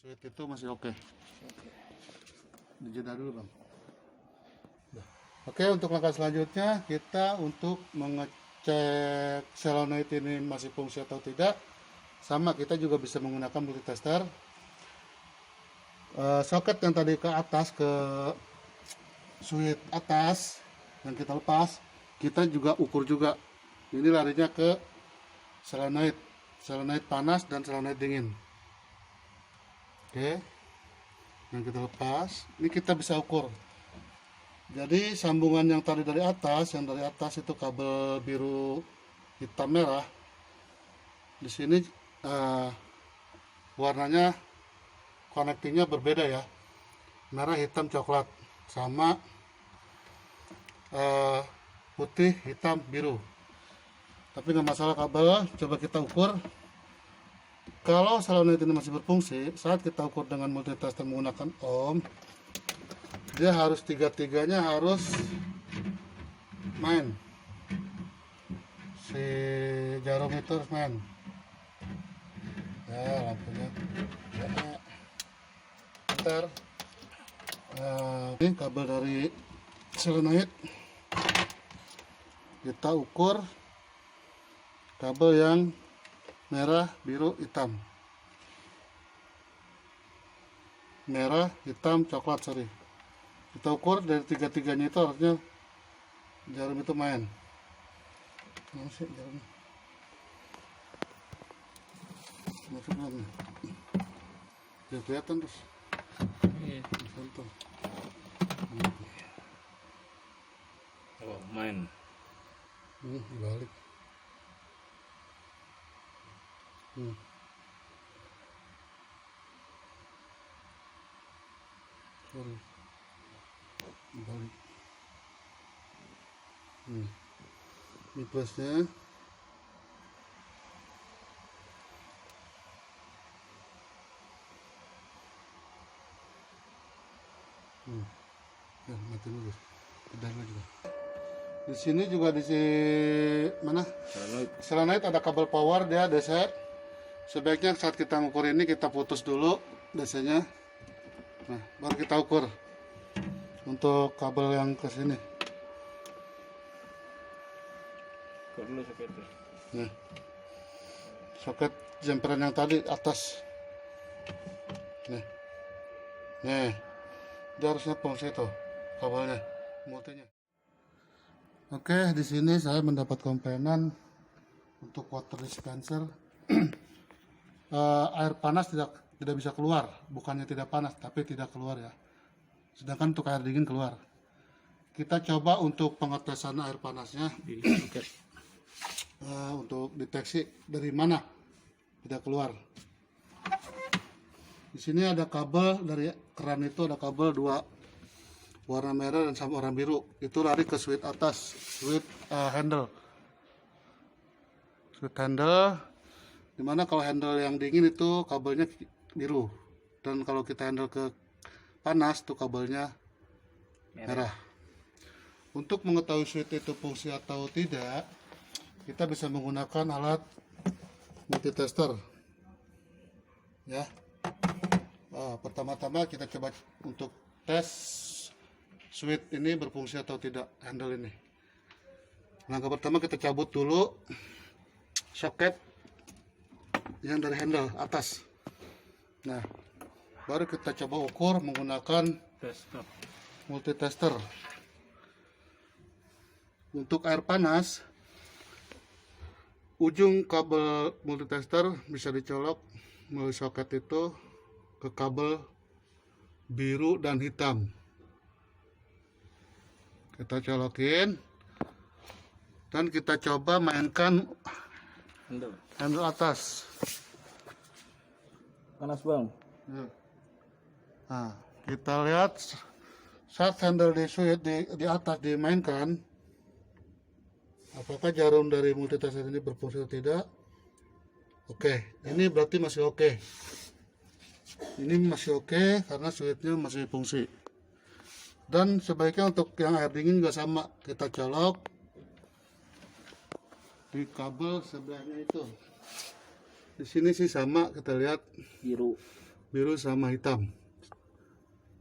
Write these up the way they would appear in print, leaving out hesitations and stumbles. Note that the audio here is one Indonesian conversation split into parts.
Sweet itu masih oke. Dijeda dulu bang. Oke, untuk langkah selanjutnya kita untuk mengecek solenoid ini masih fungsi atau tidak. Sama, kita juga bisa menggunakan multitester. Soket yang tadi ke atas, ke switch atas yang kita lepas, kita juga ukur juga. Ini larinya ke solenoid panas dan solenoid dingin. Oke, yang kita lepas, ini kita bisa ukur. Jadi sambungan yang tadi dari atas, yang dari atas itu kabel biru hitam merah. Di sini warnanya connectingnya berbeda ya, merah hitam coklat sama putih hitam biru. Tapi nggak masalah kabel, coba kita ukur. Kalau solenoid ini masih berfungsi, saat kita ukur dengan multitester menggunakan ohm, dia harus tiga-tiganya harus main. Si jarum itu harus main. Ya, lampunya. Ya. Bentar. Ini kabel dari solenoid. Kita ukur kabel yang merah, biru, hitam. Merah, hitam, coklat, sorry. Kita ukur dari tiga-tiganya itu harusnya jarum itu main. Mana sih jarumnya? Masuk belum nih? Ya kelihatan terus. Iya. Contoh. Oh, main. Dibalik. Sorry. Dibalik. Ini plusnya. Ya, mati dulu. Udah dulu juga. Di sini juga di mana? Solenoid ada kabel power, dia DC. Sebaiknya saat kita ngukur ini kita putus dulu DC-nya. Nah, baru kita ukur untuk kabel yang ke sini. Dulu soketnya. Nah, soket jemperan yang tadi atas. Nih, dia harusnya fungsi tuh kabelnya, multinya. Oke, di sini saya mendapat komponen untuk water dispenser. Air panas tidak bisa keluar, bukannya tidak panas, tapi tidak keluar ya. Sedangkan untuk air dingin keluar. Kita coba untuk pengetesan air panasnya, untuk deteksi dari mana tidak keluar. Di sini ada kabel dari keran itu, ada kabel dua warna merah dan sama warna biru. Itu lari ke switch atas, switch handle. Switch handle, dimana kalau handle yang dingin itu kabelnya biru, dan kalau kita handle ke panas tuh kabelnya merah. Untuk mengetahui switch itu fungsi atau tidak, kita bisa menggunakan alat multitester. Ya, pertama-tama kita coba untuk tes switch ini berfungsi atau tidak, handle ini. Langkah pertama kita cabut dulu soket yang dari handle atas. Nah, baru kita coba ukur menggunakan multitester. Untuk air panas, ujung kabel multitester bisa dicolok melalui soket itu ke kabel biru dan hitam. Kita colokin dan kita coba mainkan handle atas. Panas bang. Nah, kita lihat saat handle di switch di atas dimainkan, apakah jarum dari multitester ini berfungsi atau tidak. Oke, ini berarti masih oke. Ini masih oke karena switchnya masih fungsi. Dan sebaiknya untuk yang air dingin juga sama, kita colok di kabel sebelahnya itu. Di sini sih sama, kita lihat Biru. biru sama hitam.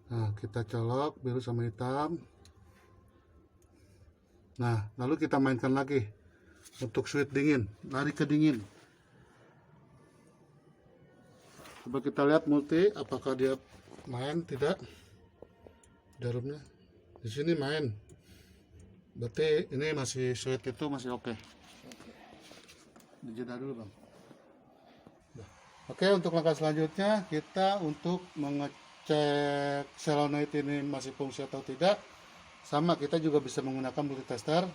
Nah, kita colok biru sama hitam. Nah, lalu kita mainkan lagi untuk switch dingin, lari ke dingin. Coba kita lihat multi, apakah dia main tidak? Jarumnya di sini main. Berarti ini masih switch itu masih oke. Dijeda dulu, Bang. Oke, untuk langkah selanjutnya kita untuk mengecek solenoid ini masih fungsi atau tidak. Sama, kita juga bisa menggunakan multitester.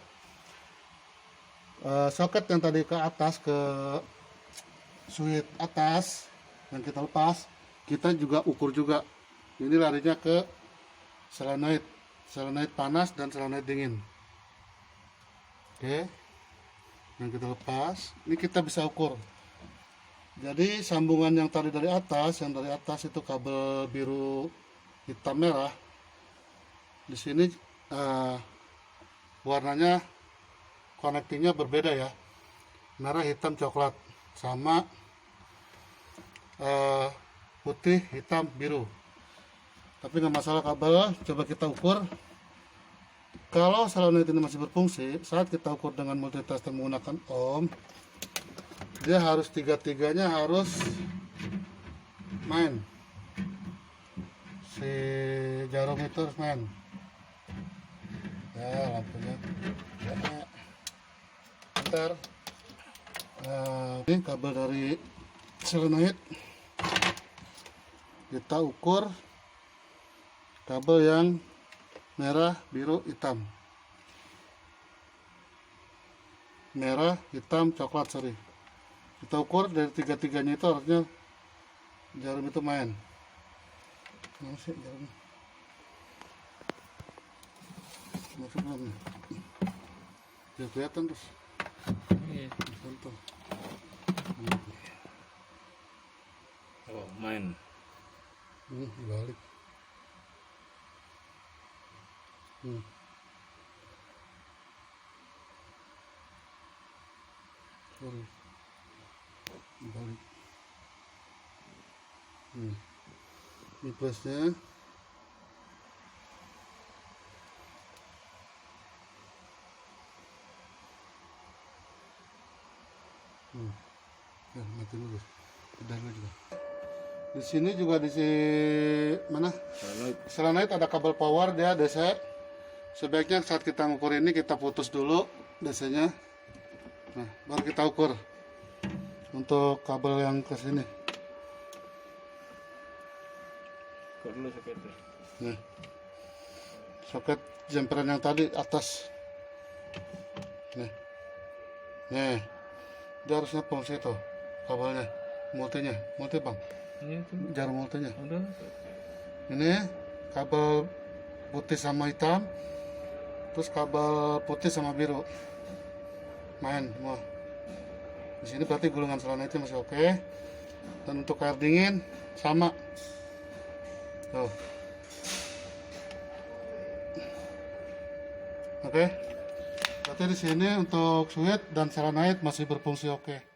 Soket yang tadi ke atas, ke switch atas yang kita lepas, kita juga ukur juga. Ini larinya ke solenoid panas dan solenoid dingin. Oke, yang kita lepas, ini kita bisa ukur. Jadi sambungan yang tadi dari atas, itu kabel biru hitam merah. Di sini warnanya connectingnya berbeda ya, merah hitam coklat sama putih hitam biru. Tapi nggak masalah kabel. Coba kita ukur. Kalau solenoid ini masih berfungsi, saat kita ukur dengan multitester menggunakan ohm, dia harus tiga-tiganya harus main. Si jarum itu harus main. Ya, lampunya. Ya. Bentar. Nah, ini kabel dari solenoid. Kita ukur kabel yang merah, biru, hitam. Merah, hitam, coklat, sorry. Kita ukur dari tiga-tiganya itu harusnya jarum itu main. Mana sih jarumnya? Masuk belum nih? Biar kelihatan terus. Iya. Contoh. Oh, main. Balik. Sorry. Balik. Ini plusnya. Ya, mati dulu. Udah juga. Di sini juga di mana? Solenoid ada kabel power, dia DC. Sebaiknya saat kita ngukur ini kita putus dulu DC-nya. Nah, baru kita ukur untuk kabel yang ke sini. Ukur dulu soketnya. Nih, soket jemperan yang tadi atas. Nih, dia harusnya fungsi tuh kabelnya, multi bang, Ini tuh. jarum multinya. Udah. Ini kabel putih sama hitam, terus kabel putih sama biru main semua. Di sini berarti gulungan solenoidnya masih oke. Dan untuk air dingin sama. Tuh. Oke. Berarti di sini untuk switch dan solenoid masih berfungsi oke.